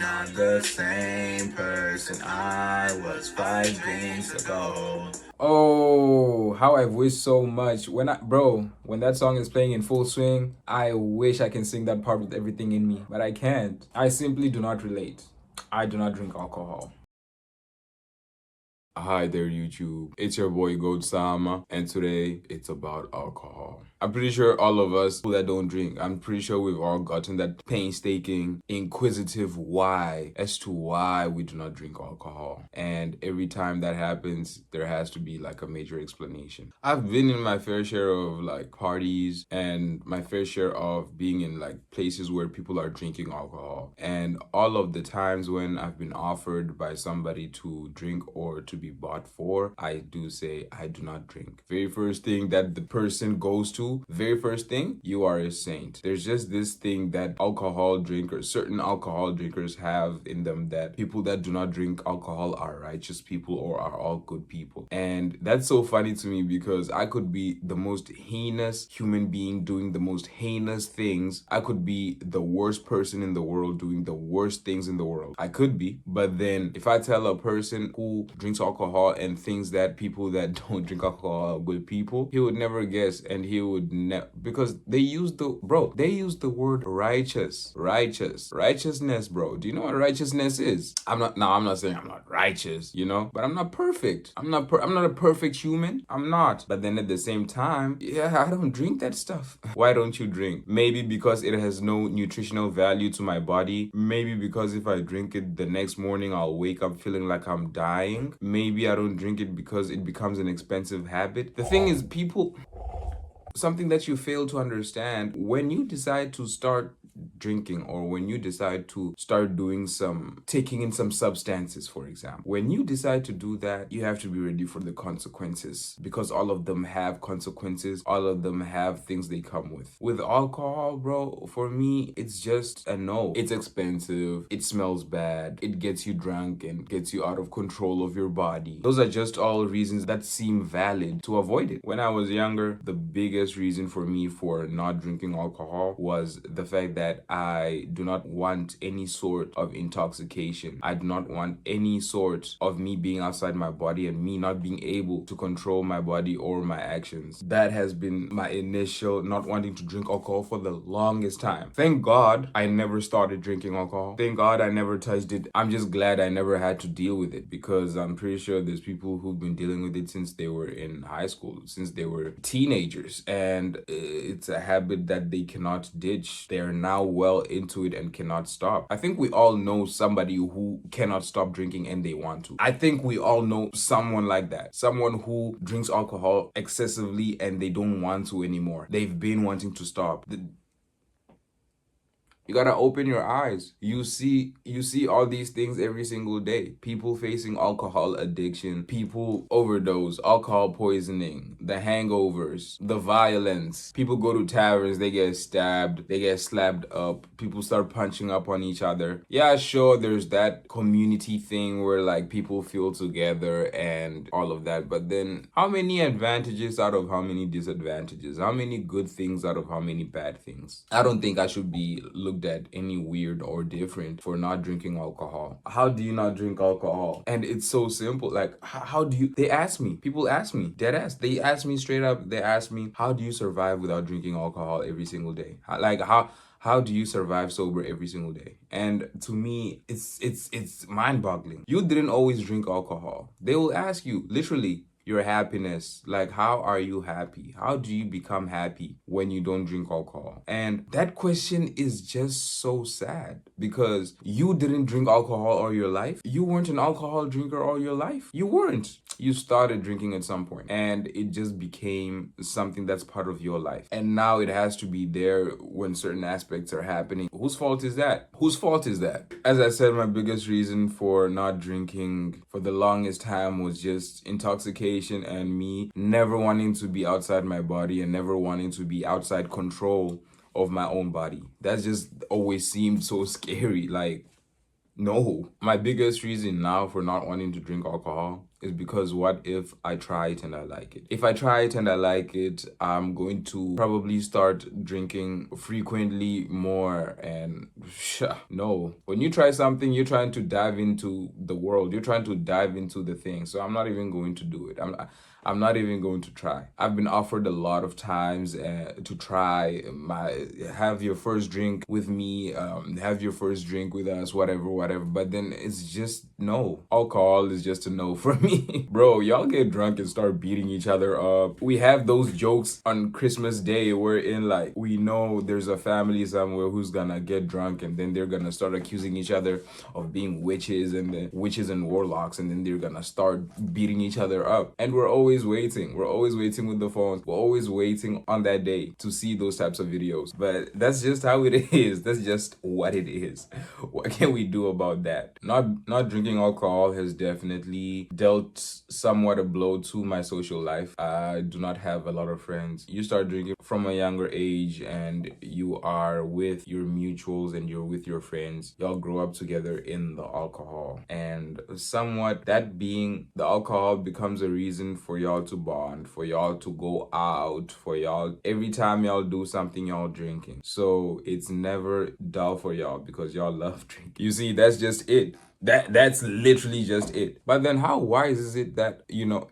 not the same person I was 5 days ago. Oh, how I've wished so much. When that song is playing in full swing, I wish I can sing that part with everything in me, but I can't. I simply do not relate. I do not drink alcohol. Hi there, YouTube. It's your boy Goat Sama, and today it's about alcohol. I'm pretty sure all of us that don't drink, I'm pretty sure we've all gotten that painstaking, inquisitive why as to why we do not drink alcohol. And every time that happens, there has to be like a major explanation. I've been in my fair share of like parties and my fair share of being in like places where people are drinking alcohol. And all of the times when I've been offered by somebody to drink or to be bought for, I do say I do not drink. Very first thing that the person goes to, very first thing, you are a saint. There's just this thing that certain alcohol drinkers have in them, that people that do not drink alcohol are righteous people or are all good people. And that's so funny to me because I could be the most heinous human being doing the most heinous things. I could be the worst person in the world doing the worst things in the world. I could be, but then if I tell a person who drinks alcohol and thinks that people that don't drink alcohol are good people, he would never guess, and he would because they use the word righteousness, bro. Do you know what righteousness is? I'm not saying I'm not righteous, but I'm not perfect. I'm not a perfect human. I'm not. But then at the same time, yeah, I don't drink that stuff. Why don't you drink? Maybe because it has no nutritional value to my body. Maybe because if I drink it the next morning, I'll wake up feeling like I'm dying. Maybe I don't drink it because it becomes an expensive habit. The thing is, something that you fail to understand, when you decide to start drinking, or when you decide to start taking in some substances, for example, when you decide to do that, you have to be ready for the consequences, because all of them have consequences. All of them have things they come with. With alcohol, bro, for me, it's just a no. It's expensive, it smells bad, it gets you drunk and gets you out of control of your body. Those are just all reasons that seem valid to avoid it. When I was younger, the biggest reason for me for not drinking alcohol was the fact that I do not want any sort of intoxication. I do not want any sort of me being outside my body and me not being able to control my body or my actions. That has been my initial not wanting to drink alcohol for the longest time. Thank God I never started drinking alcohol. Thank God I never touched it. I'm just glad I never had to deal with it, because I'm pretty sure there's people who've been dealing with it since they were in high school, since they were teenagers, and it's a habit that they cannot ditch. They are now well into it and cannot stop. I think we all know somebody who cannot stop drinking and they want to. I think we all know someone like that. Someone who drinks alcohol excessively and they don't want to anymore. They've been wanting to stop. You gotta open your eyes. You see all these things every single day. People facing alcohol addiction, people overdose, alcohol poisoning, the hangovers, the violence. People go to taverns, they get stabbed, they get slapped up, people start punching up on each other. Yeah, sure, there's that community thing where like people feel together and all of that, but then how many advantages out of how many disadvantages? How many good things out of how many bad things? I don't think I should be looked at any weird or different for not drinking alcohol. How do you not drink alcohol? And it's so simple. Like, how do you, people ask me, dead ass, they ask me straight up, they ask me, how do you survive without drinking alcohol every single day? How do you survive sober every single day? And to me, it's mind-boggling. You didn't always drink alcohol. They will ask you, literally, your happiness. Like, how are you happy? How do you become happy when you don't drink alcohol? And that question is just so sad, because you didn't drink alcohol all your life. You weren't an alcohol drinker all your life. You weren't. You started drinking at some point and it just became something that's part of your life. And now it has to be there when certain aspects are happening. Whose fault is that? Whose fault is that? As I said, my biggest reason for not drinking for the longest time was just intoxication and me never wanting to be outside my body and never wanting to be outside control of my own body. That just always seemed so scary. Like, no. My biggest reason now for not wanting to drink alcohol is because what if I try it and I like it? If I try it and I like it, I'm going to probably start drinking frequently more. And no, when you try something, you're trying to dive into the world. You're trying to dive into the thing. So I'm not even going to do it. I'm not even going to try. I've been offered a lot of times to try have your first drink with me, have your first drink with us, whatever. But then it's just no. Alcohol is just a no for me. Bro, y'all get drunk and start beating each other up. We have those jokes on Christmas Day wherein like we know there's a family somewhere who's gonna get drunk and then they're gonna start accusing each other of being witches and warlocks, and then they're gonna start beating each other up. And we're always waiting. We're always waiting with the phones. We're always waiting on that day to see those types of videos. But that's just how it is. That's just what it is. What can we do about that? Not drinking alcohol has definitely dealt somewhat a blow to my social life. I do not have a lot of friends. You start drinking from a younger age and you are with your mutuals and you're with your friends. Y'all grow up together in the alcohol. And somewhat that being the alcohol becomes a reason for y'all to bond, for y'all to go out, for y'all every time y'all do something, y'all drinking. So it's never dull for y'all because y'all love drinking. You see, that's just it. That's literally just it. But then how wise is it that,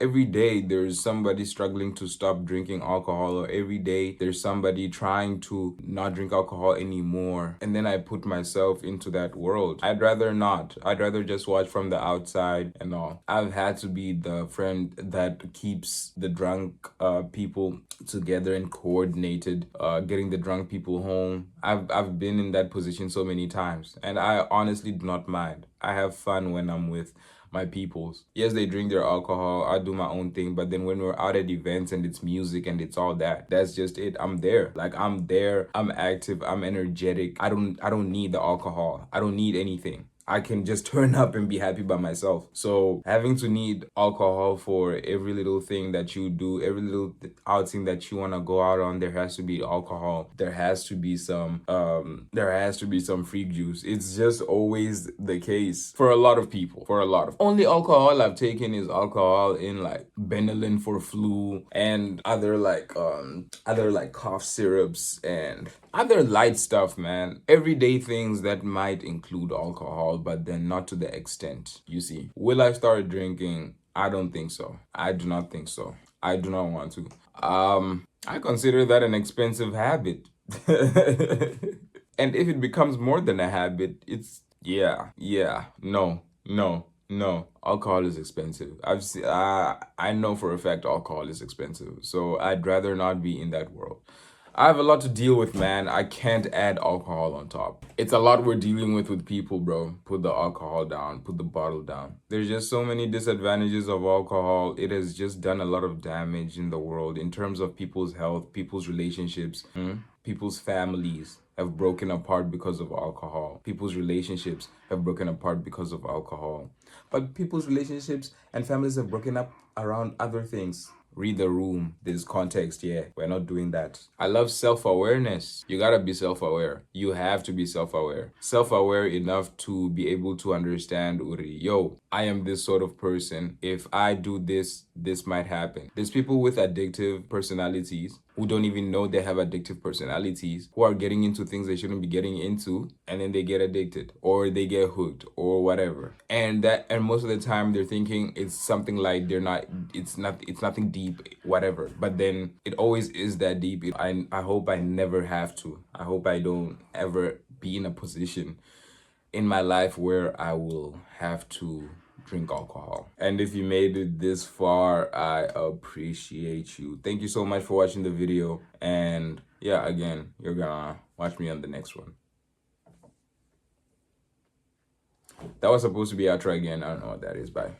every day there's somebody struggling to stop drinking alcohol, or every day there's somebody trying to not drink alcohol anymore, and then I put myself into that world? I'd rather not. I'd rather just watch from the outside and all. I've had to be the friend that keeps the drunk people together and coordinated, getting the drunk people home. I've been in that position so many times, and I honestly do not mind. I have fun when I'm with my peoples. Yes, they drink their alcohol, I do my own thing, but then when we're out at events and it's music and it's all that, that's just it. I'm there. Like I'm there, I'm active, I'm energetic. I don't need the alcohol. I don't need anything. I can just turn up and be happy by myself. So having to need alcohol for every little thing that you do, every little outing that you want to go out on, there has to be alcohol. There has to be some freak juice. It's just always the case for a lot of people. Only alcohol I've taken is alcohol in like Benylin for flu and other like cough syrups and other light stuff, man. Everyday things that might include alcohol, but then not to the extent. You see, will I start drinking? I don't think so. I do not think so. I do not want to. I consider that an expensive habit. And if it becomes more than a habit, it's no. Alcohol is expensive. I know for a fact alcohol is expensive. So I'd rather not be in that world. I have a lot to deal with, man. I can't add alcohol on top. It's a lot we're dealing with people, bro. Put the alcohol down. Put the bottle down. There's just so many disadvantages of alcohol. It has just done a lot of damage in the world in terms of people's health, people's relationships, people's families have broken apart because of alcohol. People's relationships have broken apart because of alcohol. But people's relationships and families have broken up around other things. Read the room. There's context. Yeah, we're not doing that. I love self-awareness. You gotta be self-aware. You have to be self-aware. Self-aware enough to be able to understand, Uri, yo, I am this sort of person. If I do this, this might happen. There's people with addictive personalities who don't even know they have addictive personalities, who are getting into things they shouldn't be getting into, and then they get addicted or they get hooked or whatever. And most of the time they're thinking it's something like it's nothing deep, whatever. But then it always is that deep. I hope I never have to. I hope I don't ever be in a position in my life where I will have to drink alcohol. And if you made it this far, I appreciate you. Thank you so much for watching the video. And yeah, again, you're gonna watch me on the next one. That was supposed to be outro again. I don't know what that is. Bye.